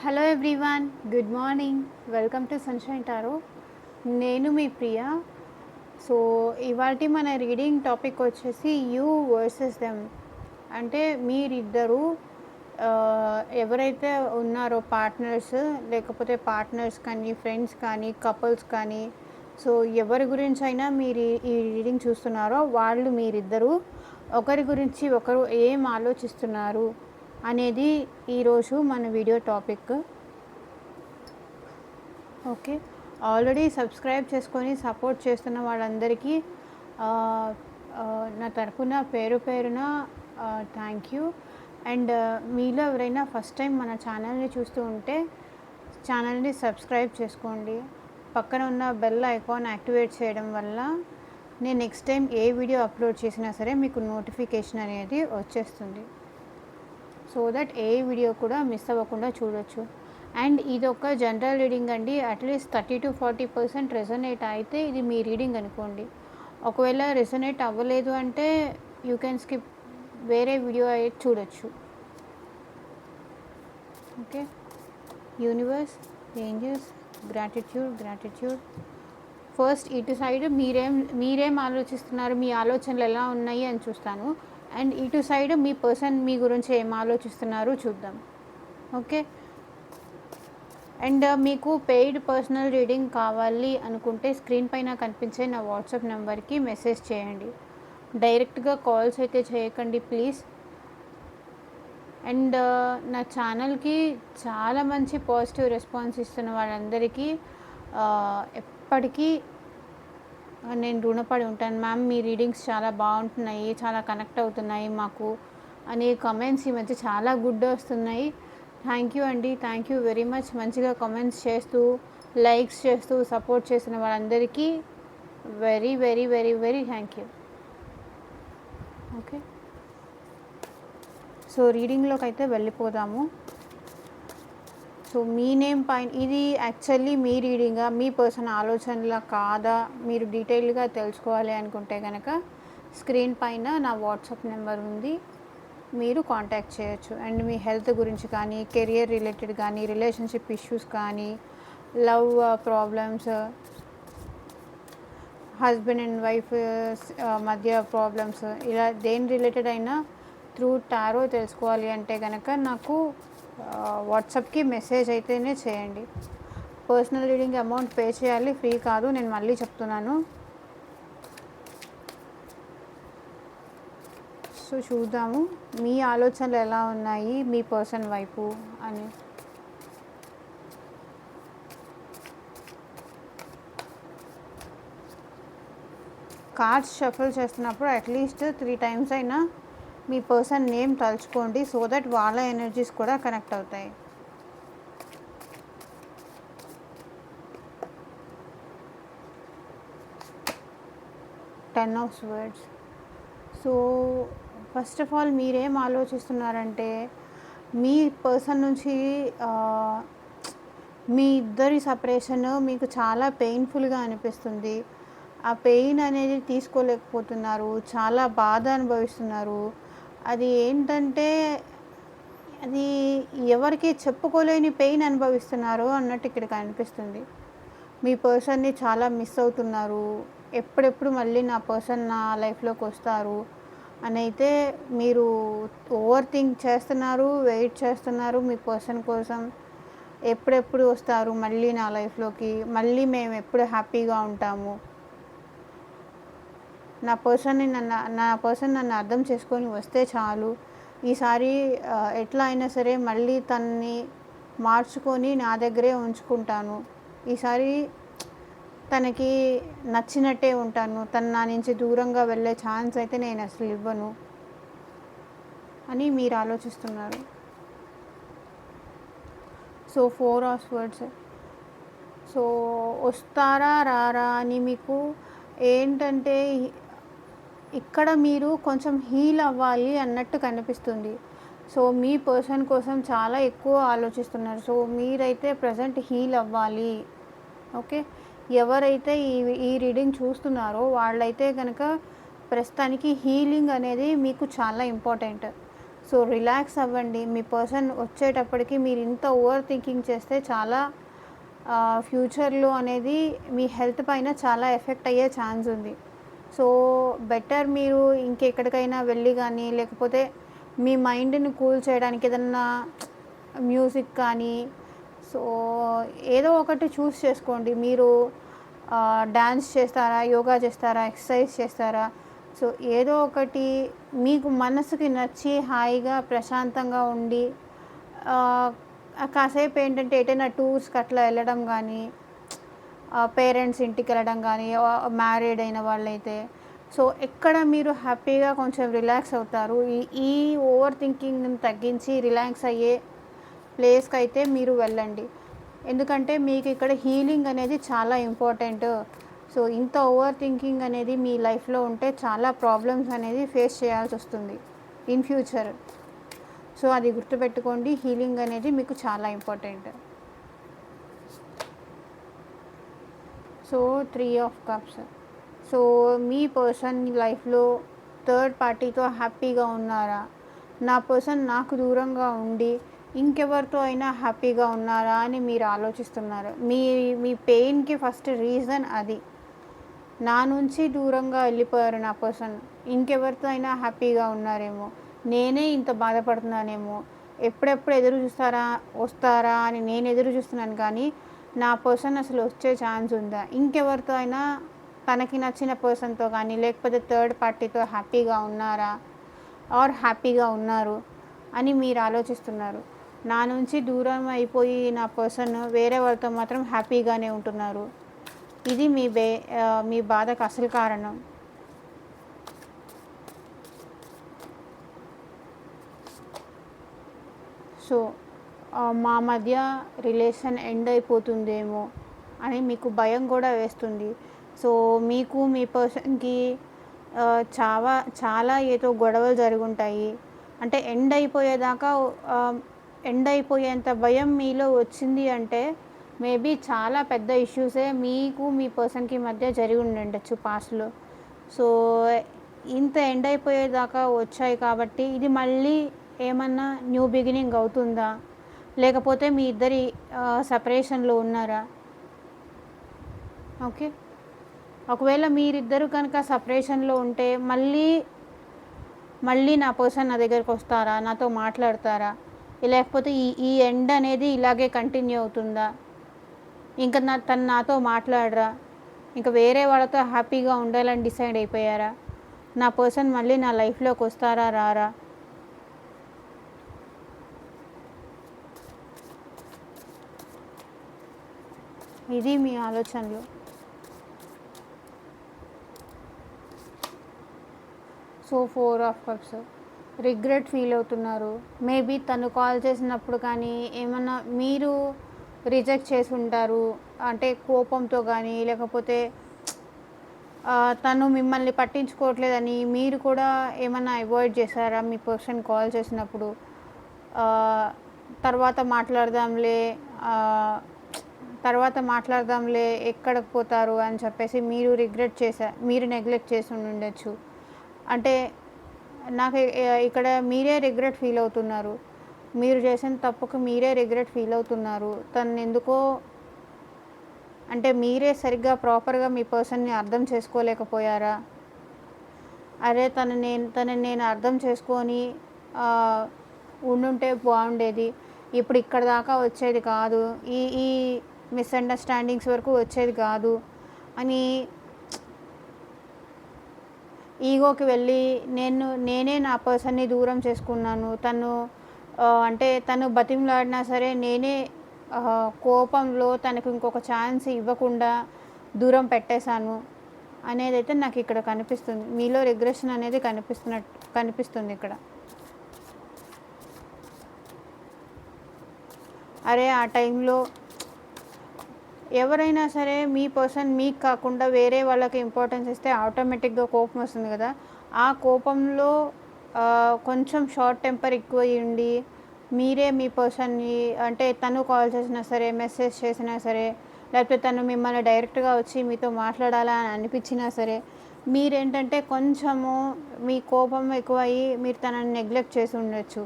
Hello everyone, good morning. Welcome to sunshine tarot. నేను మీ ప్రియ. So ఇవాళ మన రీడింగ్ టాపిక్ వచ్చేసి యూ వర్సెస్ దెమ్. అంటే మీరిద్దరు ఎవరైతే ఉన్నారో పార్ట్నర్స్, లేకపోతే పార్ట్నర్స్ కానీ ఫ్రెండ్స్ కానీ కపుల్స్ కానీ, సో ఎవరి గురించి అయినా మీరు ఈ రీడింగ్ చూస్తున్నారో వాళ్ళు మీరిద్దరు ఒకరి గురించి ఒకరు ఏం ఆలోచిస్తున్నారు అనేది ఈరోజు మన video topic. Okay, already subscribe చేసుకొని సపోర్ట్ చేస్తున్న వాళ్ళందరికీ నా తరపున పేరున థ్యాంక్ యూ. అండ్ మీలో ఎవరైనా ఫస్ట్ టైం మన ఛానల్ని చూస్తూ ఉంటే ఛానల్ని సబ్స్క్రైబ్ చేసుకోండి. పక్కన ఉన్న బెల్ ఐకాన్ యాక్టివేట్ చేయడం వల్ల నేను నెక్స్ట్ టైం ఏ వీడియో అప్లోడ్ చేసినా సరే మీకు నోటిఫికేషన్ అనేది వచ్చేస్తుంది. సో దట్ ఏ వీడియో కూడా మిస్ అవ్వకుండా చూడొచ్చు. అండ్ ఇది ఒక జనరల్ రీడింగ్ అండి. అట్లీస్ట్ 30-40% రెజొనేట్ అయితే ఇది మీ రీడింగ్ అనుకోండి. ఒకవేళ రెజొనేట్ అవ్వలేదు అంటే యూ కెన్ స్కిప్, వేరే వీడియో అయితే చూడొచ్చు. Okay, universe, angels, gratitude. First ఇటు సైడ్ మీరేం ఆలోచిస్తున్నారు, మీ ఆలోచనలు ఎలా ఉన్నాయి అని చూస్తాను. అండ్ ఇటు సైడ్ మీ పర్సన్ మీ గురించి ఏం ఆలోచిస్తున్నారు చూద్దాం. ఓకే, అండ్ మీకు పెయిడ్ పర్సనల్ రీడింగ్ కావాలి అనుకుంటే స్క్రీన్ పైన కనిపించే నా వాట్సాప్ నెంబర్కి మెసేజ్ చేయండి. డైరెక్ట్గా కాల్స్ అయితే చేయకండి ప్లీజ్. అండ్ నా ఛానల్కి చాలా మంచి పాజిటివ్ రెస్పాన్స్ ఇస్తున్న వాళ్ళందరికీ ఎప్పటికీ నేను రుణపడి ఉంటాను. మ్యామ్ మీ రీడింగ్స్ చాలా బాగుంటున్నాయి, చాలా కనెక్ట్ అవుతున్నాయి మాకు అనే కమెంట్స్ ఈ మధ్య చాలా గుడ్ వస్తున్నాయి. థ్యాంక్ యూ అండి, థ్యాంక్ యూ వెరీ మచ్. మంచిగా కమెంట్స్ చేస్తూ లైక్స్ చేస్తూ సపోర్ట్ చేసిన వాళ్ళందరికీ very very very very thank you. Okay, so రీడింగ్లోకి అయితే వెళ్ళిపోదాము. సో మీ నేమ్ పైన ఇది యాక్చువల్లీ మీ రీడింగా, మీ పర్సన్ ఆలోచనలా కాదా మీరు డీటెయిల్గా తెలుసుకోవాలి అనుకుంటే కనుక స్క్రీన్ పైన నా వాట్సాప్ నెంబర్ ఉంది, మీరు కాంటాక్ట్ చేయొచ్చు. అండ్ మీ హెల్త్ గురించి కానీ, కెరియర్ రిలేటెడ్ కానీ, రిలేషన్షిప్ ఇష్యూస్ కానీ, love problems, husband and wife మధ్య ప్రాబ్లమ్స్, ఇలా దేని రిలేటెడ్ అయినా త్రూ టారో తెలుసుకోవాలి అంటే కనుక నాకు వాట్సాప్కి మెసేజ్ అయితేనే చేయండి. పర్సనల్ రీడింగ్ అమౌంట్ పే చేయాలి, ఫ్రీ కాదు, నేను మళ్ళీ చెప్తున్నాను. సో చూద్దాము మీ ఆలోచనలు ఎలా ఉన్నాయి మీ పర్సన్ వైపు అని. కార్డ్స్ షఫల్ చేస్తున్నప్పుడు అట్లీస్ట్ 3 times అయినా మీ పర్సన్ నేమ్ తలుచుకోండి, సో దట్ వాళ్ళ ఎనర్జీస్ కూడా కనెక్ట్ అవుతాయి. Ten of swords. So first of all మీరేం ఆలోచిస్తున్నారంటే మీ పర్సన్ నుంచి మీ ఇద్దరి సపరేషన్ మీకు చాలా పెయిన్ఫుల్గా అనిపిస్తుంది. ఆ పెయిన్ అనేది తీసుకోలేకపోతున్నారు, చాలా బాధ అనుభవిస్తున్నారు. అది ఏంటంటే అది ఎవరికి చెప్పుకోలేని పెయిన్ అనుభవిస్తున్నారు అన్నట్టు ఇక్కడ కనిపిస్తుంది. మీ పర్సన్ని చాలా మిస్ అవుతున్నారు, ఎప్పుడెప్పుడు మళ్ళీ నా పర్సన్ నా లైఫ్లోకి వస్తారు అని అయితే మీరు ఓవర్ థింక్ చేస్తున్నారు, వెయిట్ చేస్తున్నారు మీ పర్సన్ కోసం. ఎప్పుడెప్పుడు వస్తారు మళ్ళీ నా లైఫ్లోకి, మళ్ళీ మేము ఎప్పుడు హ్యాపీగా ఉంటాము, నా పర్సన్ నన్ను అర్థం చేసుకొని వస్తే చాలు, ఈసారి ఎట్లా అయినా సరే మళ్ళీ తనని మార్చుకొని నా దగ్గరే ఉంచుకుంటాను, ఈసారి తనకి నచ్చినట్టే ఉంటాను, తను నా నుంచి దూరంగా వెళ్ళే ఛాన్స్ అయితే నేను అసలు ఇవ్వను అని మీరు ఆలోచిస్తున్నారు. So 4 of swords. సో వస్తారా రారా అని మీకు ఏంటంటే ఇక్కడ మీరు కొంచెం హీల్ అవ్వాలి అన్నట్టు కనిపిస్తుంది. సో మీ పర్సన్ కోసం చాలా ఎక్కువ ఆలోచిస్తున్నారు. సో మీరైతే ప్రజెంట్ హీల్ అవ్వాలి. ఓకే, ఎవరైతే ఈ రీడింగ్ చూస్తున్నారో వాళ్ళైతే కనుక ప్రస్తుతానికి హీలింగ్ అనేది మీకు చాలా ఇంపార్టెంట్. సో, రిలాక్స్ అవ్వండి. మీ పర్సన్ వచ్చేటప్పటికి మీరు ఇంత ఓవర్ థింకింగ్ చేస్తే చాలా ఫ్యూచర్‌లో అనేది మీ హెల్త్ పైన చాలా ఎఫెక్ట్ అయ్యే ఛాన్స్ ఉంది. సో, బెటర్ మీరు ఇంకెక్కడికైనా వెళ్ళి గానీ, లేకపోతే మీ మైండ్‌ని కూల్ చేయడానికి ఏదన్నా మ్యూజిక్ కానీ, సో, ఏదో ఒకటి చూస్ చేసుకోండి. మీరు డాన్స్ చేస్తారా? యోగా చేస్తారా? ఎక్సర్సైజ్ చేస్తారా? సో, ఏదో ఒకటి మీకు మనసుకి నచ్చి హాయిగా, ప్రశాంతంగా ఉండి ఆహ్, కాసేపు ఏంటంటే ఎటైనా టూర్స్‌కి అట్లా ఎళ్ళడం గానీ, పేరెంట్స్ ఇంటికెళ్ళడం గానీ, మ్యారీడ్ అయిన వాళ్ళైతే. సో, ఎక్కడ మీరు హ్యాపీగా కొంచెం రిలాక్స్ అవుతారు. ఈ ఈ ఓవర్ థింకింగ్‌ని తగ్గించి రిలాక్స్ అయ్యే ప్లేస్‌కైతే మీరు వెళ్ళండి. ఎందుకంటే మీకు ఇక్కడ హీలింగ్ అనేది చాలా ఇంపార్టెంట్. సో, ఇంత ఓవర్ థింకింగ్ అనేది మీ లైఫ్‌లో ఉంటే చాలా ప్రాబ్లమ్స్ అనేది ఫేస్ చేయాల్సొస్తుంది ఇన్ ఫ్యూచర్. సో, అది గుర్తుపెట్టుకోండి. హీలింగ్ అనేది మీకు చాలా important. So, 3 of cups. So, me person లైఫ్‌లో థర్డ్ పార్టీతో హ్యాపీగా ఉన్నారా? నా పర్సన్ నాకు దూరంగా ఉండి ఇంకెవరితో అయినా హ్యాపీగా ఉన్నారా అని మీరు ఆలోచిస్తున్నారు. మీ మీ పెయిన్‌కి ఫస్ట్ రీజన్ అది. నా నుంచి దూరంగా వెళ్ళిపోయారు నా పర్సన్. ఇంకెవరితో అయినా హ్యాపీగా ఉన్నారేమో. నేనే ఇంత బాధపడుతున్నానేమో. ఎప్పుడెప్పుడు ఎదురు చూస్తారా, వస్తారా అని నేను ఎదురు చూస్తున్నాను కానీ, నా పర్సన్ అసలు వచ్చే ఛాన్స్ ఉందా? ఇంకెవరితో అయినా తనకి నచ్చిన పర్సన్‌తో కానీ, లేకపోతే థర్డ్ పార్టీతో హ్యాపీగా ఉన్నారా? ఆర్ హ్యాపీగా ఉన్నారు అని మీరు ఆలోచిస్తున్నారు. నా నుంచి దూరం అయిపోయి నా పర్సన్ వేరే వాళ్ళతో మాత్రం హ్యాపీగానే ఉంటున్నారు. ఇది మీ బాధకు అసలు కారణం. సో, మా మధ్య రిలేషన్ ఎండ్ అయిపోతుందేమో అని మీకు భయం కూడా వేస్తుంది. సో, మీకు మీ పర్సన్‌కి చాలా ఏదో గొడవలు జరుగుంటాయి. అంటే ఎండ్ అయిపోయేంత భయం మీలో వచ్చింది అంటే, మేబీ చాలా పెద్ద ఇష్యూసే మీకు మీ పర్సన్‌కి మధ్య జరిగి ఉండుండొచ్చు పాస్ట్‌లో. సో, ఇంత ఎండ్ అయిపోయేదాకా వచ్చాయి కాబట్టి, ఇది మళ్ళీ ఏమన్నా న్యూ బిగినింగ్ అవుతుందా? లేకపోతే మీ ఇద్దరి సెపరేషన్‌లో ఉన్నారా? ఓకే. ఒకవేళ మీరిద్దరూ కనుక సెపరేషన్‌లో ఉంటే మళ్ళీ నా పర్సన్ నా దగ్గరకొస్తారా? నాతో మాట్లాడతారా? లేకపోతే ఈ ఎండ్ అనేది ఇలాగే కంటిన్యూ అవుతుందా? ఇంక తను నాతో మాట్లాడరా? ఇంక వేరే వాళ్ళతో హ్యాపీగా ఉండాలని డిసైడ్ అయిపోయారా? నా పర్సన్ మళ్ళీ నా లైఫ్‌లోకొస్తారా? రారా? ఇది మీ ఆలోచనలు. So, 4 of cups. Regret feel అవుతున్నారు. మేబీ తను కాల్ చేసినప్పుడు కానీ ఏమన్నా మీరు రిజెక్ట్ చేసి ఉంటారు. అంటే కోపంతో కానీ, లేకపోతే తను మిమ్మల్ని పట్టించుకోవట్లేదని మీరు కూడా ఏమన్నా అవాయిడ్ చేశారా మీ పర్సన్ కాల్ చేసినప్పుడు? తర్వాత మాట్లాడదాంలే ఆహ్, తర్వాత మాట్లాడదాంలే ఎక్కడికి పోతారు అని చెప్పేసి మీరు నెగ్లెక్ట్ చేసి ఉండుండొచ్చు. అంటే నాకు ఇక్కడ మీరే రిగ్రెట్ ఫీల్ అవుతున్నారు. మీరు చేసిన తప్పుకు మీరే రిగ్రెట్ ఫీల్ అవుతున్నారు. తనెందుకో అంటే మీరే సరిగ్గా ప్రాపర్‌గా మీ పర్సన్‌ని అర్థం చేసుకోలేకపోయారా? అరే! తనని నేను అర్థం చేసుకొని ఆహ్, ఉండుంటే బాగుండేది. ఇప్పుడు ఇక్కడి దాకా వచ్చేది కాదు. ఈ ఈ మిస్‌అండర్‌స్టాండింగ్స్ వరకు వచ్చేది కాదు అని ఈగోకి వెళ్ళి నేనే నా పర్సన్‌ని దూరం చేసుకున్నాను. అంటే తను బతిమలాడినా సరే నేనే కోపంలో తనకు ఇంకొక ఛాన్స్ ఇవ్వకుండా దూరం పెట్టేశాను అనేదైతే నాకిక్కడ కనిపిస్తుంది. మీలో రిగ్రెషన్ అనేది కనిపిస్తుంది ఇక్కడ. అరే! ఆ టైంలో ఎవరైనా సరే మీ పర్సన్ మీకు కాకుండా వేరే వాళ్ళకి ఇంపార్టెన్స్ ఇస్తే ఆటోమేటిక్‌గా కోపం వస్తుంది కదా! ఆ కోపంలో కొంచెం షార్ట్ టెంపర్ ఎక్కువయ్యుండి మీరే మీ పర్సన్‌ని అంటే తను కాల్ చేసినా సరే, మెసేజ్ చేసినా సరే, లేకపోతే తను మిమ్మల్ని డైరెక్ట్‌గా వచ్చి మీతో మాట్లాడాలా అని అనిపించినా సరే, మీరేంటంటే కొంచెము మీ కోపం ఎక్కువయ్యి మీరు తనని నెగ్లెక్ట్ చేసి ఉండొచ్చు.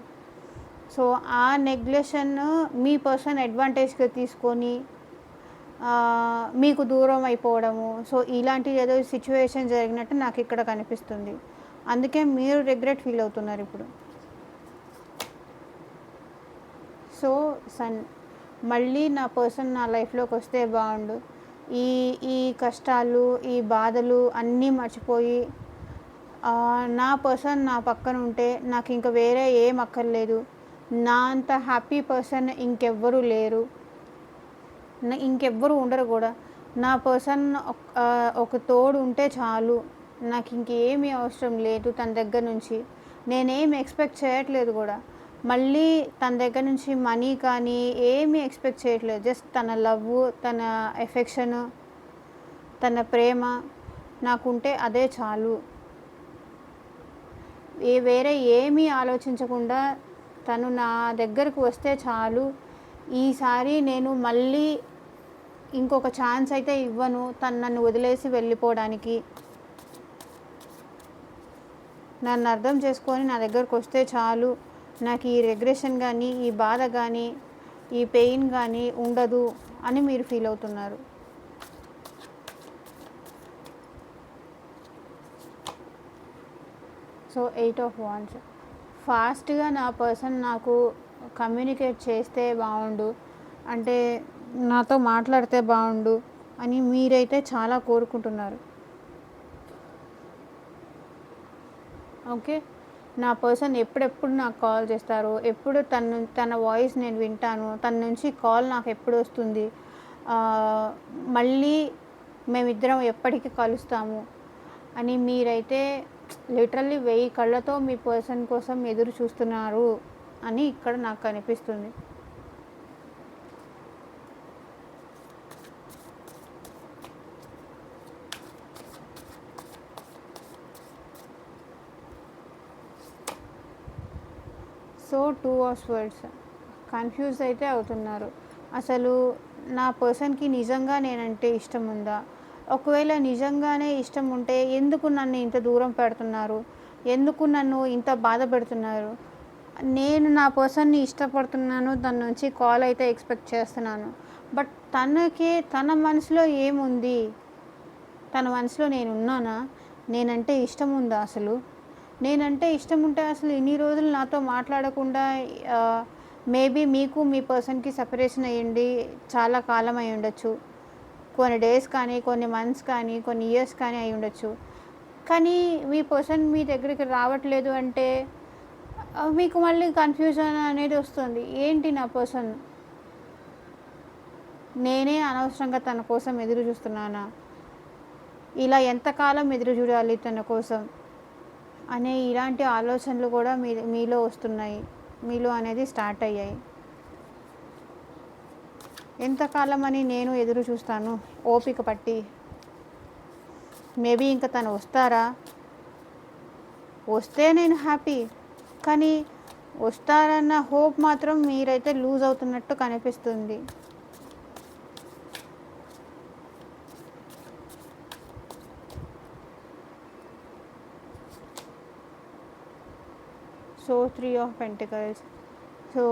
సో, ఆ నెగ్లెషన్‌ను మీ పర్సన్ అడ్వాంటేజ్‌గా తీసుకొని మీకు దూరం అయిపోవడము. సో, ఇలాంటి ఏదో సిట్యుయేషన్ జరిగినట్టు నాకిక్కడ కనిపిస్తుంది. అందుకే మీరు రిగ్రెట్ ఫీల్ అవుతున్నారిప్పుడు. సో, సన్ మళ్ళీ నా పర్సన్ నా లైఫ్‌లోకొస్తే బావుండు. ఈ ఈ కష్టాలు, ఈ బాధలు అన్నీ మర్చిపోయి నా పర్సన్ నా పక్కన ఉంటే నాకింక వేరే ఏం అక్కర్లేదు. నా అంత హ్యాపీ పర్సన్ ఇంకెవ్వరు లేరు. ఇంకెవ్వరు ఉండరు గూడా. నా పర్సన్ ఒక తోడు ఉంటే చాలు. నాకింకేమీ అవసరం లేదు తన దగ్గర నుంచి. నేనేమి ఎక్స్‌పెక్ట్ చేయట్లేదు గూడా. మళ్ళీ తన దగ్గర నుంచి మనీ కానీ ఏమీ ఎక్స్‌పెక్ట్ చేయట్లేదు. జస్ట్ తన లవ్వు, తన ఎఫెక్షను, తన ప్రేమ నాకుంటే అదే చాలు. వేరే ఏమీ ఆలోచించకుండా తను నా దగ్గరకు వస్తే చాలు. ఈసారి నేను మళ్ళీ ఇంకొక ఛాన్స్ అయితే ఇవ్వను తను నన్ను వదిలేసి వెళ్ళిపోవడానికి. నన్ను అర్థం చేసుకొని నా దగ్గరకొస్తే చాలు. నాకు ఈ రిగ్రెషన్ గానీ, ఈ బాధ గానీ, ఈ పెయిన్ గానీ ఉండదు అని మీరు ఫీల్ అవుతున్నారు. So, 8 of wands. ఫాస్ట్‌గా నా పర్సన్ నాకు కమ్యూనికేట్ చేస్తే బావుండు. అంటే నాతో మాట్లాడితే బావుండు అని మీరైతే చాలా కోరుకుంటున్నారు. ఓకే. నా పర్సన్ ఎప్పుడెప్పుడు నాకు కాల్ చేస్తారు, ఎప్పుడు తన వాయిస్ నేను వింటాను, తన నుంచి కాల్ నాకు ఎప్పుడు వస్తుంది, మళ్ళీ మేమిద్దరం ఎప్పటికి కలుస్తాము అని మీరైతే లిటరల్లీ 1000 కళ్ళతో మీ పర్సన్ కోసం ఎదురు చూస్తున్నారు అని ఇక్కడ నాకు కనిపిస్తుంది. సో 2 ఆఫ్ స్వర్డ్స్ కన్ఫ్యూజ్ అయితే అవుతున్నారు. అసలు నా పర్సన్‌కి నిజంగా నేనంటే ఇష్టం ఉందా? ఒకవేళ నిజంగానే ఇష్టం ఉంటే ఎందుకు నన్ను ఇంత దూరం పెడుతున్నారు? ఎందుకు నన్ను ఇంత బాధ పెడుతున్నారు? నేను నా పర్సన్‌ని ఇష్టపడుతున్నాను. తన నుంచి కాల్ అయితే ఎక్స్‌పెక్ట్ చేస్తున్నాను. బట్ తన మనసులో ఏముంది? తన మనసులో నేనున్నానా? నేనంటే ఇష్టం ఉందా అసలు? నేనంటే ఇష్టం ఉంటే అసలు ఇన్ని రోజులు నాతో మాట్లాడకుండా మేబీ మీకు మీ పర్సన్‌కి సెపరేషన్ అయ్యుండి చాలా కాలం అయ్యుండొచ్చు. కొన్ని డేస్ కానీ, కొన్ని మంత్స్ కానీ, కొన్ని ఇయర్స్ కానీ అయ్యుండొచ్చు. కానీ మీ పర్సన్ మీ దగ్గరికి రావట్లేదు అంటే మీకు మళ్ళీ కన్‌ఫ్యూజన్ అనేది వస్తుంది. ఏంటి నా పర్సన్? నేనే అనవసరంగా తన కోసం ఎదురు చూస్తున్నానా? ఇలా ఎంతకాలం ఎదురు చూడాలి తన కోసం? అనే ఇలాంటి ఆలోచనలు కూడా మీలో వస్తున్నాయి. మీలో అనేది స్టార్ట్ అయ్యాయి. ఎంతకాలం అని నేను ఎదురు చూస్తాను ఓపిక పట్టి. మేబీ ఇంకా తను వస్తారా? వస్తే నేను హ్యాపీ. కానీ వస్తారన్న హోప్ మాత్రం మీరైతే లూజ్ అవుతున్నట్టు కనిపిస్తుంది. So 3 of pentacles. సో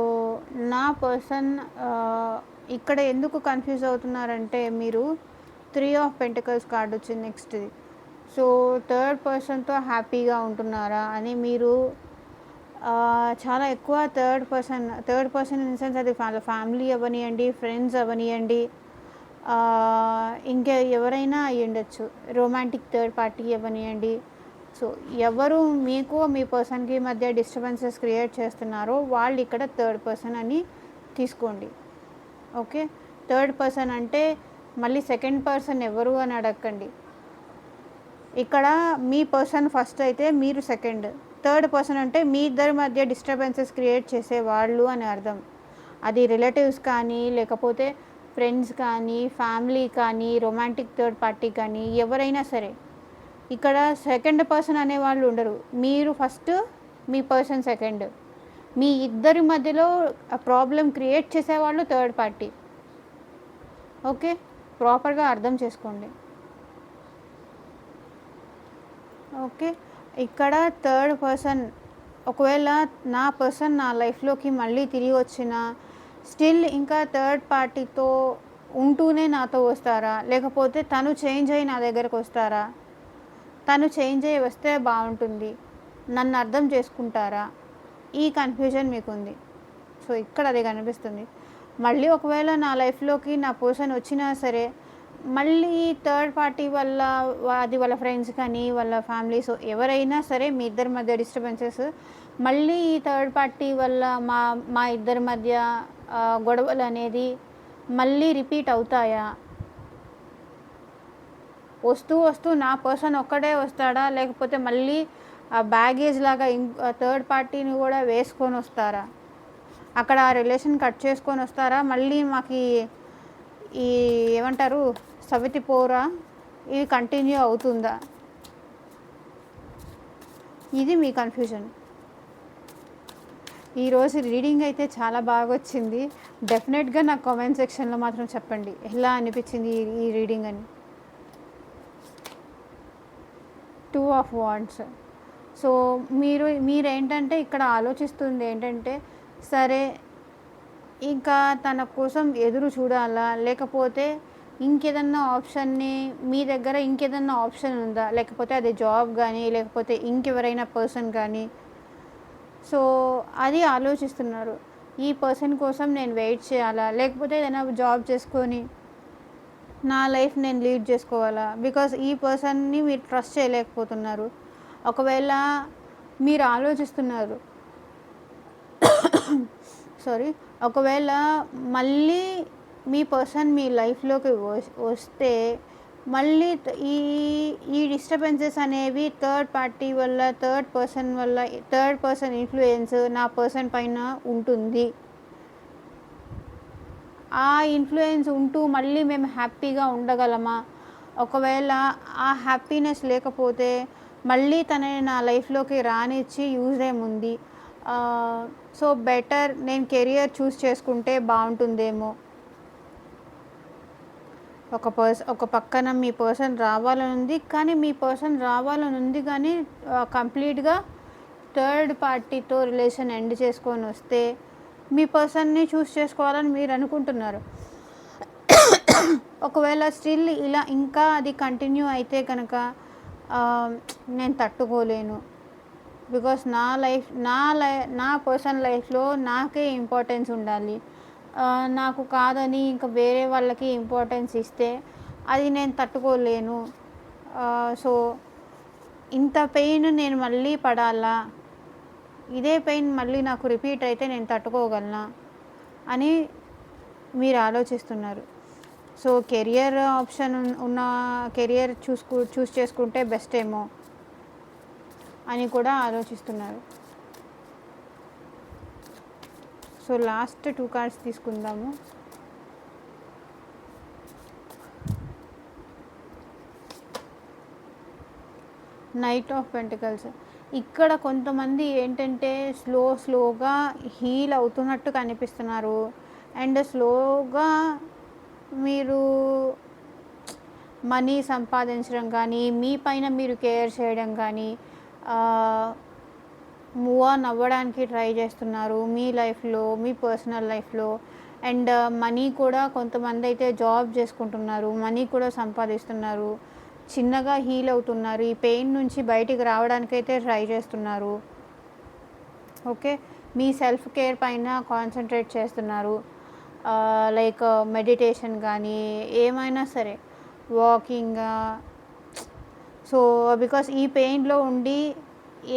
నా పర్సన్ ఇక్కడ ఎందుకు కన్ఫ్యూజ్ అవుతున్నారంటే మీరు 3 ఆఫ్ పెంటికల్స్ కార్డ్ వచ్చింది నెక్స్ట్‌ది. సో థర్డ్ పర్సన్‌తో హ్యాపీగా ఉంటున్నారా అని మీరు చాలా ఎక్కువ third person in the sense అది వాళ్ళ ఫ్యామిలీ అవ్వనియండి, ఫ్రెండ్స్ అవ్వనియండి, ఇంకా ఎవరైనా అయ్యుండొచ్చు. రొమాంటిక్ థర్డ్ పార్టీ అవ్వనియండి. సో ఎవరు మీకు మీ పర్సన్‌కి మధ్య డిస్టర్బెన్సెస్ క్రియేట్ చేస్తున్నారో వాళ్ళు ఇక్కడ థర్డ్ పర్సన్ అని తీసుకోండి. ఓకే. థర్డ్ పర్సన్ అంటే మళ్ళీ సెకండ్ పర్సన్ ఎవరు అని అడగకండి. ఇక్కడ మీ పర్సన్ ఫస్ట్ అయితే మీరు సెకండ్. థర్డ్ పర్సన్ అంటే మీ ఇద్దరి మధ్య డిస్టర్బెన్సెస్ క్రియేట్ చేసేవాళ్ళు అని అర్థం. అది రిలేటివ్స్ కానీ, లేకపోతే ఫ్రెండ్స్ కానీ, ఫ్యామిలీ కానీ, రొమాంటిక్ థర్డ్ పార్టీ కానీ ఎవరైనా సరే. ఇక్కడ సెకండ్ పర్సన్ అనేవాళ్ళు ఉండరు. మీరు ఫస్ట్, మీ పర్సన్ సెకండ్. మీ ఇద్దరి మధ్యలో ప్రాబ్లం క్రియేట్ చేసేవాళ్ళు థర్డ్ పార్టీ. ఓకే. ప్రాపర్గా అర్థం చేసుకోండి. ఓకే. ఇక్కడ థర్డ్ పర్సన్ ఒకవేళ నా పర్సన్ నా లైఫ్‌లోకి మళ్ళీ తిరిగి వచ్చినా, స్టిల్ ఇంకా థర్డ్ పార్టీతో ఉంటూనే నాతో వస్తారా? లేకపోతే తను చేంజ్ అయ్యి నా దగ్గరకొస్తారా? తను చేంజ్ అయ్యి వస్తే బావుంటుంది. నన్ను అర్థం చేసుకుంటారా? ఈ కన్‌ఫ్యూజన్ మీకుంది. సో, ఇక్కడ అది కనిపిస్తుంది. మళ్ళీ ఒకవేళ నా లైఫ్‌లోకి నా పర్సన్ వచ్చినా సరే, మళ్ళీ థర్డ్ పార్టీ వల్ల అది వాళ్ళ ఫ్రెండ్స్ కానీ, వాళ్ళ ఫ్యామిలీస్ ఎవరైనా సరే మీ ఇద్దరి మధ్య డిస్టర్బెన్సెస్ మళ్ళీ ఈ థర్డ్ పార్టీ వల్ల మా మా ఇద్దరి మధ్య గొడవలనేది మళ్ళీ రిపీట్ అవుతాయా? వస్తూ, వస్తూ నా పర్సన్ ఒక్కడే వస్తాడా? లేకపోతే మళ్ళీ బ్యాగేజ్ లాగా థర్డ్ పార్టీని గూడా వేసుకొనొస్తారా? అక్కడ ఆ రిలేషన్ కట్ చేసుకొనొస్తారా? మళ్ళీ మాకీ ఈ ఏమంటారు సవితి పోరా ఇది కంటిన్యూ అవుతుందా? ఇది మీ కన్‌ఫ్యూజన్. ఈరోజు రీడింగ్ అయితే చాలా బాగొచ్చింది. డెఫినెట్‌గా నాకు కామెంట్ సెక్షన్‌లో మాత్రం చెప్పండి. ఎలా అనిపించింది ఈ రీడింగ్ అని. 2 ఆఫ్ వాండ్స్. సో, మీరేంటంటే ఇక్కడ ఆలోచిస్తుంది ఏంటంటే, సరే ఇంకా తన కోసం ఎదురు చూడాలా? లేకపోతే ఇంకేదన్నా ఆప్షన్‌ని మీ దగ్గర ఇంకేదన్నా ఆప్షన్ ఉందా? లేకపోతే అది జాబ్ గానీ, లేకపోతే ఇంకెవరైనా పర్సన్ గానీ, సో, అది ఆలోచిస్తున్నారు. ఈ పర్సన్ కోసం నేను వెయిట్ చేయాలా? లేకపోతే ఏదైనా జాబ్ చేసుకొని నా లైఫ్ నేను లీడ్ చేసుకోవాలా? బికాజ్ ఈ పర్సన్‌ని మీరు ట్రస్ట్ చేయలేకపోతున్నారు. ఒకవేళ మీరు ఆలోచిస్తున్నారు. సారీ. ఒకవేళ మళ్ళీ మీ పర్సన్ మీ లైఫ్‌లోకి వస్తే మళ్ళీ ఈ ఈ డిస్టర్బెన్సెస్ అనేవి థర్డ్ పార్టీ వల్ల, థర్డ్ పర్సన్ ఇన్‌ఫ్లూయెన్స్ నా పర్సన్ పైన ఉంటుంది. ఆ ఇన్‌ఫ్లూయెన్స్ ఉంటూ మళ్ళీ మేము హ్యాపీగా ఉండగలమా? ఒకవేళ ఆ హ్యాపీనెస్ లేకపోతే మళ్ళీ తనని నా లైఫ్‌లోకి రానిచ్చి యూజ్ ఏముంది? సో, బెటర్ నేను కెరియర్ చూజ్ చేసుకుంటే బావుంటుందేమో. ఒక పక్కన మీ పర్సన్ రావాలనుంది. కానీ మీ పర్సన్ రావాలనుంది కానీ కంప్లీట్‌గా థర్డ్ పార్టీతో రిలేషన్ ఎండ్ చేసుకొనొస్తే మీ పర్సన్‌ని చూజ్ చేసుకోవాలని మీరు అనుకుంటున్నారు. ఒకవేళ స్టిల్ ఇలా ఇంకా అది కంటిన్యూ అయితే కనుక నేను తట్టుకోలేను. బికాస్ నా పర్సనల్ లైఫ్‌లో నాకే ఇంపార్టెన్స్ ఉండాలి. నాకు కాదని ఇంకా వేరే వాళ్ళకి ఇంపార్టెన్స్ ఇస్తే అది నేను తట్టుకోలేను. సో, ఇంత పెయిన్ నేను మళ్ళీ పడాలా? ఇదే పెయిన్ మళ్ళీ నాకు రిపీట్ అయితే నేను తట్టుకోగలనా? అని మీరు ఆలోచిస్తున్నారు. సో, కెరియర్ ఆప్షన్ ఉన్న కెరియర్ చూస్ చేసుకుంటే బెస్ట్ ఏమో అని కూడా ఆలోచిస్తున్నారు. సో, లాస్ట్ 2 కార్డ్స్ తీసుకుందాము. Knight of pentacles. ఇక్కడ కొంతమంది ఏంటంటే స్లోగా హీల్ అవుతున్నట్టు కనిపిస్తున్నారు. అండ్ స్లోగా మీరు మనీ సంపాదించడం కానీ, మీ పైన మీరు కేర్ చేయడం కానీ, మూవ్ ఆన్ అవ్వడానికి ట్రై చేస్తున్నారు మీ లైఫ్‌లో, మీ పర్సనల్ లైఫ్‌లో. అండ్ మనీ కూడా కొంతమంది అయితే జాబ్ చేసుకుంటున్నారు. మనీ కూడా సంపాదిస్తున్నారు. చిన్నగా హీల్ అవుతున్నారు. ఈ పెయిన్ నుంచి బయటికి రావడానికైతే ట్రై చేస్తున్నారు. ఓకే. మీ సెల్ఫ్ కేర్ పైన కాన్సంట్రేట్ చేస్తున్నారు. లైక్ మెడిటేషన్ కానీ ఏమైనా సరే వాకింగ్. సో, బికాస్ ఈ పెయిన్‌లో ఉండి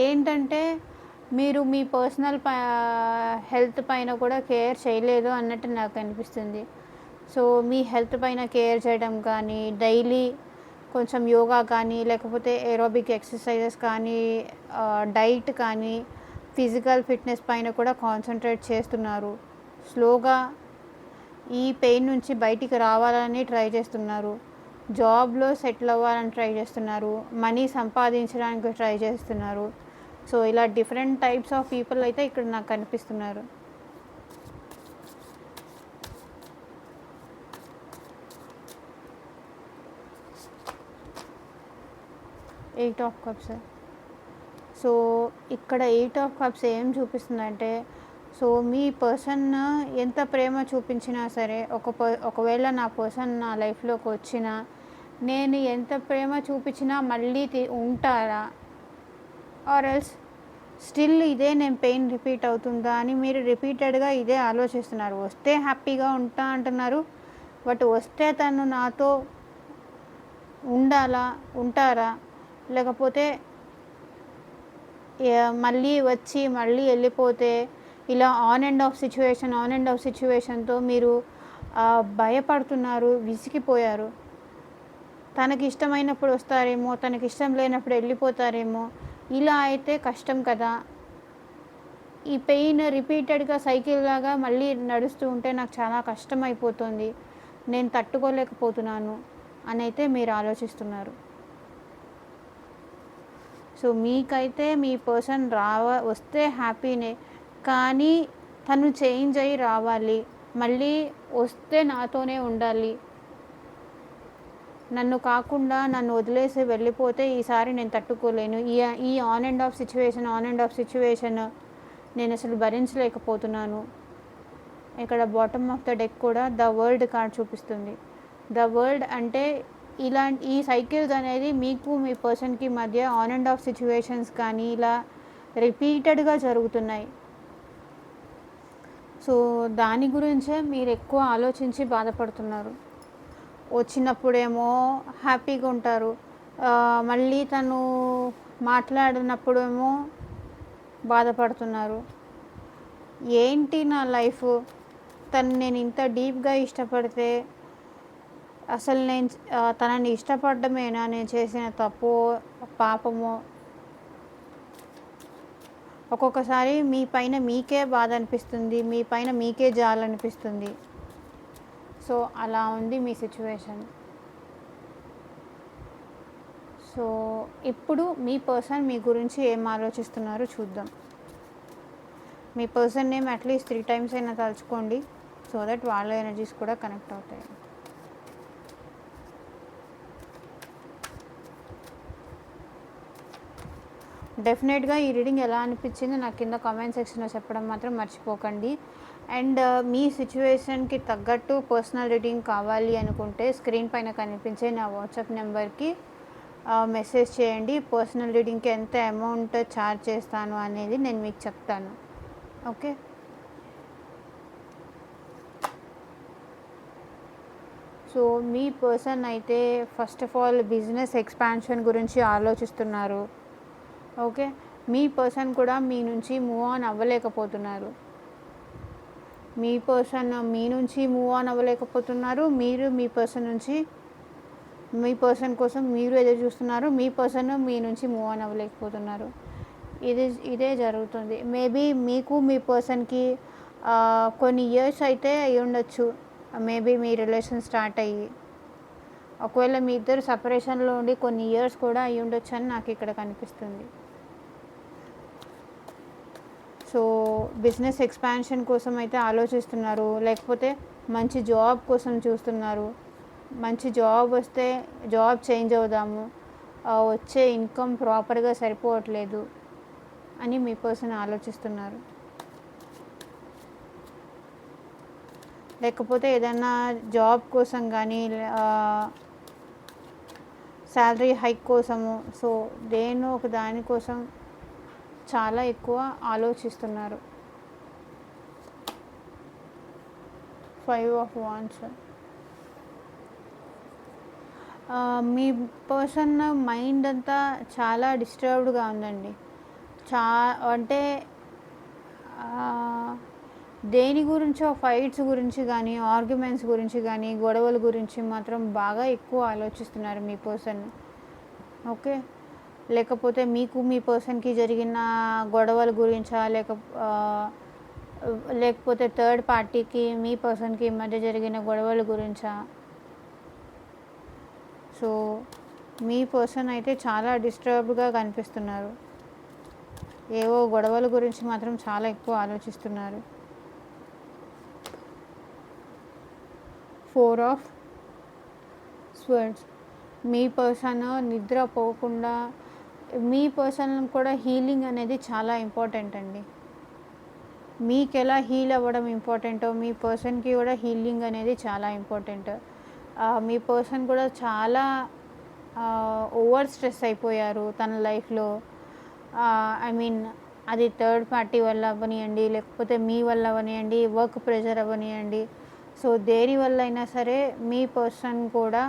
ఏంటంటే మీరు మీ పర్సనల్ హెల్త్ పైన కూడా కేర్ చేయలేదు అన్నట్టు నాకు అనిపిస్తుంది. సో, మీ హెల్త్ పైన కేర్ చేయడం కానీ, డైలీ కొంచెం యోగా కానీ, లేకపోతే ఏరోబిక్ ఎక్సర్సైజెస్ కానీ, డైట్ కానీ, ఫిజికల్ ఫిట్నెస్ పైన కూడా కాన్సంట్రేట్ చేస్తున్నారు. స్లోగా ఈ పెయిన్ నుంచి బయటికి రావాలని ట్రై చేస్తున్నారు. జాబ్‌లో సెటిల్ అవ్వాలని ట్రై చేస్తున్నారు. మనీ సంపాదించడానికి ట్రై చేస్తున్నారు. సో, ఇలా డిఫరెంట్ టైప్స్ ఆఫ్ పీపుల్ అయితే ఇక్కడ నాకు కనిపిస్తున్నారు. Eight of cups. సో ఇక్కడ ఎయిట్ ఆఫ్ కప్స్ ఏం చూపిస్తుందంటే, సో మీ పర్సన్ ఎంత ప్రేమ చూపించినా సరే, ఒకవేళ నా పర్సన్ నా లైఫ్లోకి వచ్చినా, నేను ఎంత ప్రేమ చూపించినా మళ్ళీ ఉంటారా, ఆర్ ఎల్స్ స్టిల్ ఇదే నేను పెయిన్ రిపీట్ అవుతుందా అని మీరు రిపీటెడ్గా ఇదే ఆలోచిస్తున్నారు. వస్తే హ్యాపీగా ఉంటా అంటున్నారు, బట్ వస్తే తను నాతో ఉంటారా, లేకపోతే మళ్ళీ వచ్చి మళ్ళీ వెళ్ళిపోతే, ఇలా ఆన్ అండ్ ఆఫ్ సిచ్యువేషన్తో మీరు భయపడుతున్నారు, విసిగిపోయారు. తనకి ఇష్టమైనప్పుడు వస్తారేమో, తనకి ఇష్టం లేనప్పుడు వెళ్ళిపోతారేమో. ఇలా అయితే కష్టం కదా. ఈ పెయిన్ రిపీటెడ్గా సైకిల్ లాగా మళ్ళీ నడుస్తూ ఉంటే నాకు చాలా కష్టం అయిపోతుంది, నేను తట్టుకోలేకపోతున్నాను అని అయితే మీరు ఆలోచిస్తున్నారు. సో మీకైతే మీ పర్సన్ వస్తే హ్యాపీనే, కానీ తను చేంజ్ అయ్యి రావాలి, మళ్ళీ వస్తే నాతోనే ఉండాలి. నన్ను కాకుండా నన్ను వదిలేసి వెళ్ళిపోతే ఈసారి నేను తట్టుకోలేను. ఈ ఆన్ అండ్ ఆఫ్ సిచ్యువేషన్ నేను అసలు భరించలేకపోతున్నాను. ఇక్కడ బాటమ్ ఆఫ్ ద డెక్ కూడా ద వరల్డ్ కార్డ్ చూపిస్తుంది. ద వరల్డ్ అంటే ఈ సైకిల్స్ అనేది మీకు మీ పర్సన్కి మధ్య ఆన్ అండ్ ఆఫ్ సిచ్యువేషన్స్ కానీ ఇలా రిపీటెడ్గా జరుగుతున్నాయి. సో దాని గురించే మీరు ఎక్కువ ఆలోచించి బాధపడుతున్నారు. వచ్చినప్పుడేమో హ్యాపీగా ఉంటారు, మళ్ళీ తను మాట్లాడినప్పుడేమో బాధపడుతున్నారు. ఏంటి నా లైఫ్, నేను ఇంత డీప్గా ఇష్టపడితే అసలు నేను తనని ఇష్టపడమేనా నేను చేసిన తప్పు పాపమో. ఒక్కొక్కసారి మీ పైన మీకే బాధ అనిపిస్తుంది, మీ పైన మీకే జాలనిపిస్తుంది. సో అలా ఉంది మీ సిచ్యువేషన్. సో ఇప్పుడు మీ పర్సన్ మీ గురించి ఏం ఆలోచిస్తున్నారో చూద్దాం. మీ పర్సన్ నేమ్ అట్లీస్ట్ 3 times అయినా తలుచుకోండి, సో దట్ వాళ్ళ ఎనర్జీస్ కూడా కనెక్ట్ అవుతాయి. డెఫినెట్గా ఈ రీడింగ్ ఎలా అనిపించింది నాకు కింద కామెంట్ సెక్షన్లో చెప్పడం మాత్రం మర్చిపోకండి. అండ్ మీ సిచ్యువేషన్కి తగ్గట్టు పర్సనల్ రీడింగ్ కావాలి అనుకుంటే స్క్రీన్ పైన కనిపించే నా వాట్సాప్ నెంబర్కి మెసేజ్ చేయండి. పర్సనల్ రీడింగ్కి ఎంత అమౌంట్ ఛార్జ్ చేస్తాను అనేది నేను మీకు చెప్తాను. ఓకే, సో మీ పర్సన్ అయితే first of all business expansion గురించి ఆలోచిస్తున్నారు. ఓకే, మీ పర్సన్ కూడా మీ నుంచి మూవ్ ఆన్ అవ్వలేకపోతున్నారు. మీ పర్సన్ మీ నుంచి మూవ్ ఆన్ అవ్వలేకపోతున్నారు, మీరు మీ పర్సన్ కోసం మీరు ఎదురు చూస్తున్నారు, మీ పర్సన్ మీ నుంచి మూవ్ ఆన్ అవ్వలేకపోతున్నారు. ఇదే జరుగుతుంది. మేబీ మీకు మీ పర్సన్కి కొన్ని ఇయర్స్ అయితే అయి ఉండొచ్చు, మేబీ మీ రిలేషన్ స్టార్ట్ అయ్యి. ఒకవేళ మీ ఇద్దరు సపరేషన్లో ఉండి కొన్ని ఇయర్స్ కూడా అయి ఉండొచ్చు అని నాకు ఇక్కడ కనిపిస్తుంది. సో బిజినెస్ ఎక్స్పాన్షన్ కోసం అయితే ఆలోచిస్తున్నారు, లేకపోతే మంచి జాబ్ కోసం చూస్తున్నారు. మంచి జాబ్ వస్తే జాబ్ చేంజ్ అవుదాము, వచ్చే ఇన్కమ్ ప్రాపర్గా సరిపోవట్లేదు అని మీ పర్సన్ ఆలోచిస్తున్నారు. లేకపోతే ఏదైనా జాబ్ కోసం కానీ శాలరీ హైక్ కోసము, సో దేనో ఒక దానికోసం చాలా ఎక్కువ ఆలోచిస్తున్నారు. 5 of Wands. Me person mind అంతా చాలా డిస్టర్బ్డ్గా ఉందండి. అంటే దేని గురించో ఫైట్స్ గురించి కానీ, ఆర్గ్యుమెంట్స్ గురించి కానీ, గొడవల గురించి మాత్రం బాగా ఎక్కువ ఆలోచిస్తున్నారు మీ పర్సన్. ఓకే, లేకపోతే మీకు మీ పర్సన్కి జరిగిన గొడవల గురించా, లేకపోతే థర్డ్ పార్టీకి మీ పర్సన్కి మధ్య జరిగిన గొడవల గురించా. సో మీ పర్సన్ అయితే చాలా డిస్టర్బ్డ్గా కనిపిస్తున్నారు. ఏవో గొడవల గురించి మాత్రం చాలా ఎక్కువ ఆలోచిస్తున్నారు. 4 of Swords. మీ పర్సన్ నిద్రపోకుండా మీ పర్సన్ కూడా హీలింగ్ అనేది చాలా ఇంపార్టెంట్ అండి. మీకెలా హీల్ అవ్వడం ఇంపార్టెంటో మీ పర్సన్‌కి కూడా హీలింగ్ అనేది చాలా ఇంపార్టెంట్. మీ పర్సన్ కూడా చాలా ఓవర్ స్ట్రెస్ అయిపోయారు తన లైఫ్‌లో. ఐ మీన్ అది థర్డ్ పార్టీ వల్ల అవ్వనియండి, లేకపోతే మీ వల్ల అవ్వనియండి, వర్క్ ప్రెషర్ అవ్వనియండి. సో దేని వల్ల అయినా సరే మీ పర్సన్ కూడా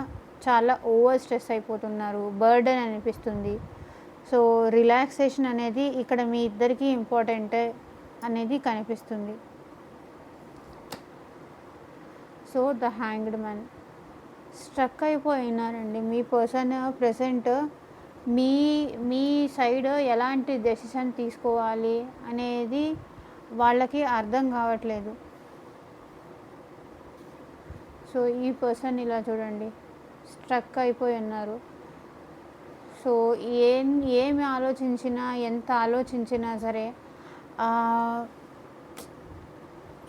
చాలా ఓవర్ స్ట్రెస్ అయిపోతున్నారు. బర్డెన్ అనిపిస్తుంది. సో రిలాక్సేషన్ అనేది ఇక్కడ మీ ఇద్దరికీ ఇంపార్టెంటే అనేది కనిపిస్తుంది. So the hanged man struck అయిపోయినారండి. మీ పర్సన్ ప్రెజెంట్ మీ మీ సైడ్ ఎలాంటి డెసిషన్ తీసుకోవాలి అనేది వాళ్ళకి అర్థం కావట్లేదు. సో ఈ పర్సన్ ఇలా చూడండి, స్ట్రక్ అయిపోయి ఉన్నారు. సో ఏమి ఆలోచించినా, ఎంత ఆలోచించినా సరే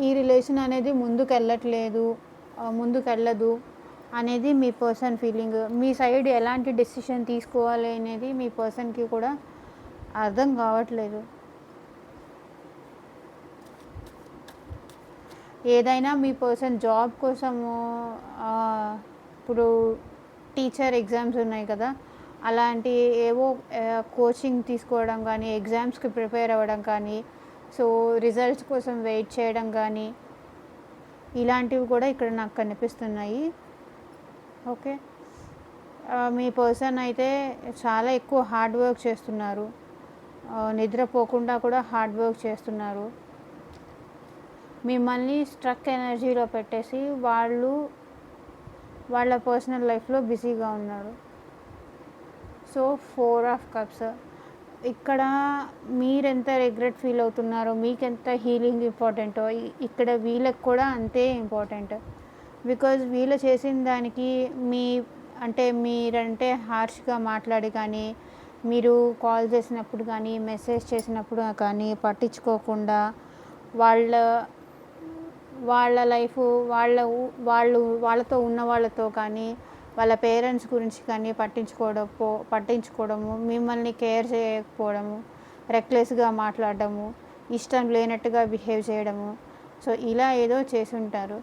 ఈ రిలేషన్ అనేది ముందుకెళ్ళదు అనేది మీ పర్సన్ ఫీలింగ్. మీ సైడ్ ఎలాంటి డెసిషన్ తీసుకోవాలి అనేది మీ పర్సన్‌కి కూడా అర్థం కావట్లేదు. ఏదైనా మీ పర్సన్ జాబ్ కోసము ఇప్పుడు టీచర్ ఎగ్జామ్స్ ఉన్నాయి కదా, అలాంటి ఏవో కోచింగ్ తీసుకోవడం కానీ, ఎగ్జామ్స్‌కి ప్రిపేర్ అవ్వడం కానీ, సో రిజల్ట్స్ కోసం వెయిట్ చేయడం కానీ, ఇలాంటివి కూడా ఇక్కడ నాకు కనిపిస్తున్నాయి. ఓకే. మీ పర్సన్ అయితే చాలా ఎక్కువ హార్డ్ వర్క్ చేస్తున్నారు. నిద్రపోకుండా కూడా హార్డ్ వర్క్ చేస్తున్నారు. మిమ్మల్ని స్ట్రక్ ఎనర్జీలో పెట్టేసి వాళ్ళ పర్సనల్ లైఫ్లో బిజీగా ఉన్నారు. సో 4 ఆఫ్ కప్స్ ఇక్కడ మీరెంత రిగ్రెట్ ఫీల్ అవుతున్నారో, మీకెంత హీలింగ్ ఇంపార్టెంటో ఇక్కడ వీళ్ళకి కూడా అంతే ఇంపార్టెంట్. బికాజ్ వీళ్ళు చేసిన దానికి మీరంటే హార్ష్గా మాట్లాడి కానీ, మీరు కాల్ చేసినప్పుడు కానీ, మెసేజ్ చేసినప్పుడు కానీ పట్టించుకోకుండా వాళ్ళ లైఫ్ వాళ్ళతో ఉన్న వాళ్ళతో కానీ, వాళ్ళ పేరెంట్స్ గురించి కానీ పట్టించుకోవడము, మిమ్మల్ని కేర్ చేయకపోవడము, రెక్లెస్గా మాట్లాడడము, ఇష్టం లేనట్టుగా బిహేవ్ చేయడము. సో ఇలా ఏదో చేసి ఉంటారు.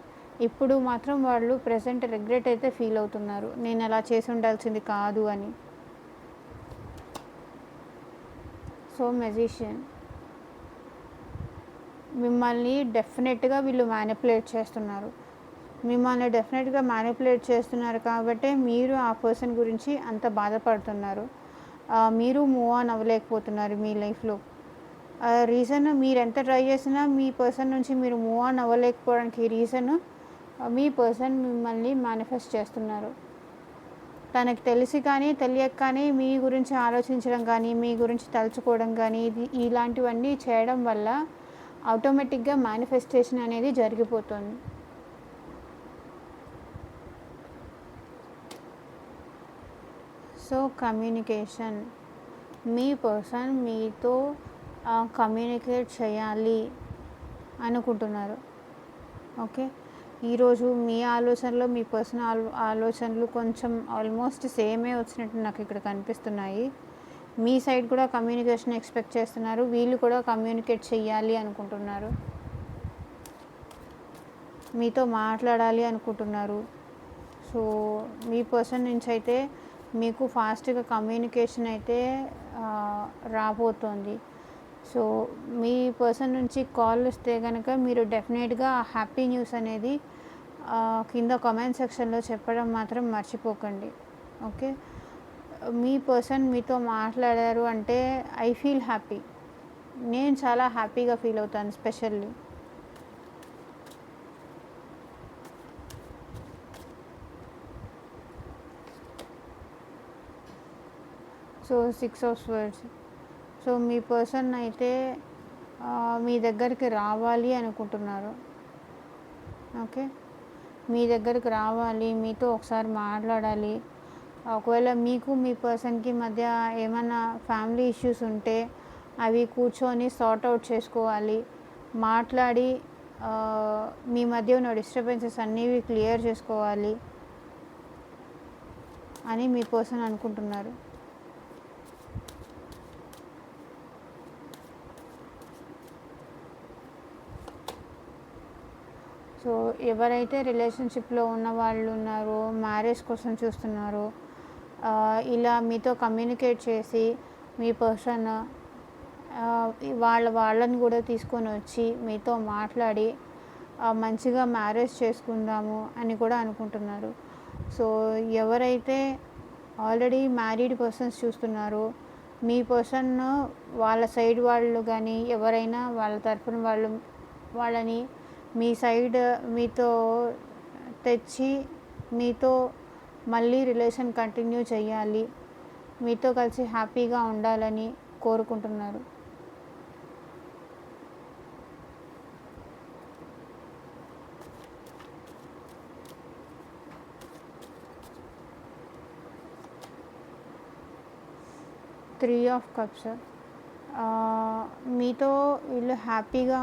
ఇప్పుడు మాత్రం వాళ్ళు ప్రెజెంట్ రిగ్రెట్ అయితే ఫీల్ అవుతున్నారు, నేను అలా చేసి ఉండాల్సింది కాదు అని. సో మెజిషియన్ మిమ్మల్ని డెఫినెట్గా వీళ్ళు మ్యానిపులేట్ చేస్తున్నారు. కాబట్టి మీరు ఆ పర్సన్ గురించి అంత బాధపడుతున్నారు. మీరు మూవ్ ఆన్ అవ్వలేకపోతున్నారు మీ లైఫ్లో. రీజన్ మీరు ఎంత ట్రై చేసినా మీ పర్సన్ నుంచి మీరు మూవ్ ఆన్ అవ్వలేకపోవడానికి రీజన్ మీ పర్సన్ మిమ్మల్ని మేనిఫెస్ట్ చేస్తున్నారు. తనకి తెలిసి కానీ తెలియక కానీ మీ గురించి ఆలోచించడం కానీ, మీ గురించి తలుచుకోవడం కానీ, ఇలాంటివన్నీ చేయడం వల్ల ఆటోమేటిక్గా మేనిఫెస్టేషన్ అనేది జరిగిపోతుంది. సో కమ్యూనికేషన్, మీ పర్సన్ మీతో కమ్యూనికేట్ చేయాలి అనుకుంటున్నారు. ఓకే. ఈరోజు మీ ఆలోచనలో మీ పర్సన్ ఆలోచనలు కొంచెం ఆల్మోస్ట్ సేమే వచ్చినట్టు నాకు ఇక్కడ కనిపిస్తున్నాయి. మీ సైడ్ కూడా కమ్యూనికేషన్ ఎక్స్పెక్ట్ చేస్తున్నారు, వీళ్ళు కూడా కమ్యూనికేట్ చేయాలి అనుకుంటున్నారు, మీతో మాట్లాడాలి అనుకుంటున్నారు. సో మీ పర్సన్ నుంచి అయితే మీకు ఫాస్ట్గా కమ్యూనికేషన్ అయితే రాబోతోంది. సో మీ పర్సన్ నుంచి కాల్ వస్తే కనుక మీరు డెఫినెట్గా హ్యాపీ న్యూస్ అనేది కింద కామెంట్ సెక్షన్లో చెప్పడం మాత్రం మర్చిపోకండి. ఓకే. మీ పర్సన్ మీతో మాట్లాడారు అంటే ఐ ఫీల్ హ్యాపీ, నేను చాలా హ్యాపీగా ఫీల్ అవుతాను specially. So 6 of swords. So me person అయితే మీ దగ్గరికి రావాలి అనుకుంటున్నారు. ఓకే. మీ దగ్గరికి రావాలి, మీతో ఒకసారి మాట్లాడాలి. ఒకవేళ మీకు మీ పర్సన్కి మధ్య ఏమైనా ఫ్యామిలీ ఇష్యూస్ ఉంటే అవి కూర్చొని సార్ట్ అవుట్ చేసుకోవాలి, మాట్లాడి మీ మధ్య ఉన్న డిస్టర్బెన్సెస్ అన్నీ క్లియర్ చేసుకోవాలి అని మీ పర్సన్ అనుకుంటున్నారు. సో ఎవరైతే రిలేషన్షిప్లో ఉన్న వాళ్ళు ఉన్నారో, మ్యారేజ్ కోసం చూస్తున్నారో, ఇలా మీతో కమ్యూనికేట్ చేసి మీ పర్సన్ వాళ్ళని కూడా తీసుకొని వచ్చి మీతో మాట్లాడి మంచిగా మ్యారేజ్ చేసుకుందాము అని కూడా అనుకుంటున్నారు. సో ఎవరైతే ఆల్రెడీ మ్యారీడ్ పర్సన్స్ చూస్తున్నారో, మీ పర్సన్ వాళ్ళ సైడ్ వాళ్ళు కానీ ఎవరైనా వాళ్ళ తరఫున వాళ్ళని మీ సైడ్ మీతో తెచ్చి మీతో మళ్ళీ రిలేషన్ కంటిన్యూ చేయాలి, మీతో కలిసి హ్యాపీగా ఉండాలని కోరుకుంటున్నారు. త్రీ ఆఫ్ కప్స్, మీతో వీళ్ళు హ్యాపీగా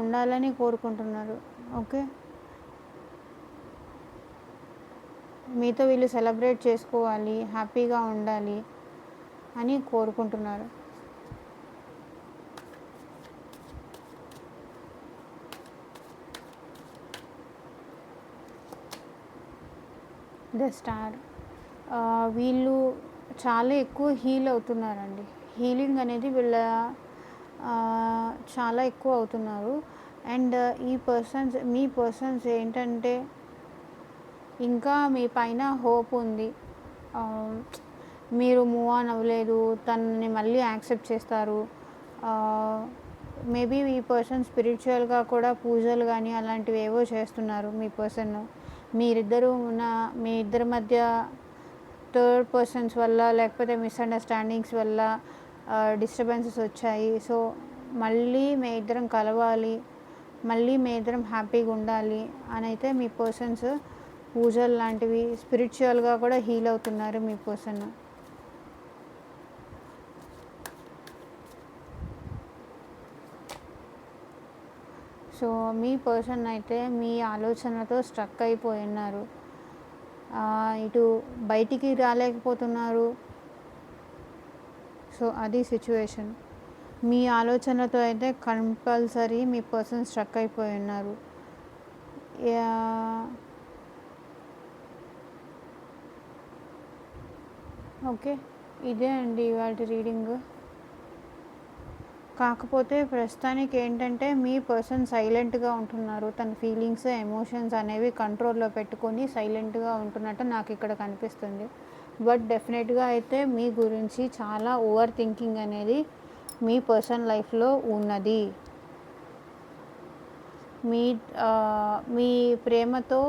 ఉండాలని కోరుకుంటున్నారు. ఓకే, మీతో వీళ్ళు సెలబ్రేట్ చేసుకోవాలి, హ్యాపీగా ఉండాలి అని కోరుకుంటున్నారు. ద స్టార్, వీళ్ళు చాలా ఎక్కువ హీల్ అవుతున్నారండి. హీలింగ్ అనేది చాలా ఎక్కువ అవుతున్నారు. అండ్ మీ పర్సన్స్ ఏంటంటే ఇంకా మీ పైన హోప్ ఉంది. మీరు మూవ్ ఆన్ అవ్వలేదు, తనని మళ్ళీ యాక్సెప్ట్ చేస్తారు. మేబీ ఈ పర్సన్ స్పిరిచువల్గా కూడా పూజలు కానీ అలాంటివి ఏవో చేస్తున్నారు. మీ పర్సన్ మీ ఇద్దరి మధ్య థర్డ్ పర్సన్స్ వల్ల లేకపోతే మిస్అండర్స్టాండింగ్స్ వల్ల డిస్టర్బెన్సెస్ వచ్చాయి. సో మళ్ళీ మీ ఇద్దరం కలవాలి, మళ్ళీ మీ ఇద్దరం హ్యాపీగా ఉండాలి అని అయితే మీ పర్సన్స్ పూజలు లాంటివి స్పిరిచువల్గా కూడా హీల్ అవుతున్నారు మీ పర్సన్. సో మీ పర్సన్ అయితే మీ ఆలోచనతో స్ట్రక్ అయిపోయి ఉన్నారు. ఇటు బయటికి రాలేకపోతున్నారు. సో అది సిచ్యువేషన్. మీ ఆలోచనతో అయితే కంపల్సరీ మీ పర్సన్ స్ట్రక్ అయిపోయి ఉన్నారు. ఓకే, ఇదే అండి ఇవాళ రీడింగ్. కాకపోతే ప్రస్తుతానికి ఏంటంటే మీ పర్సన్ సైలెంట్గా ఉంటున్నారు. తన ఫీలింగ్స్, ఎమోషన్స్ అనేవి కంట్రోల్లో పెట్టుకొని సైలెంట్గా ఉంటున్నట్టు నాకు ఇక్కడ కనిపిస్తుంది. బట్ డెఫినెట్గా అయితే మీ గురించి చాలా ఓవర్ థింకింగ్ అనేది మీ పర్సన్ లైఫ్లో ఉన్నది. మీ ప్రేమతో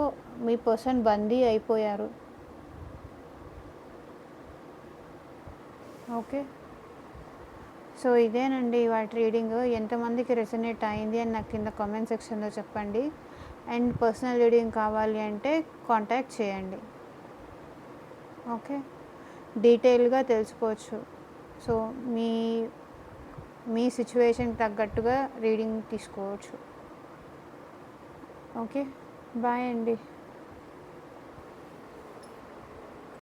మీ పర్సన్ బందీ అయిపోయారు. ఓకే, సో ఇదేనండి వాటి రీడింగ్. ఎంతమందికి రెసనేట్ అయింది అని నాకు కింద కామెంట్ సెక్షన్లో చెప్పండి. అండ్ పర్సనల్ రీడింగ్ కావాలి అంటే కాంటాక్ట్ చేయండి. ఓకే, డీటెయిల్గా తెలుసుకోవచ్చు. సో మీ సిచ్యువేషన్కి తగ్గట్టుగా రీడింగ్ తీసుకోవచ్చు. ఓకే, బాయ్ అండి.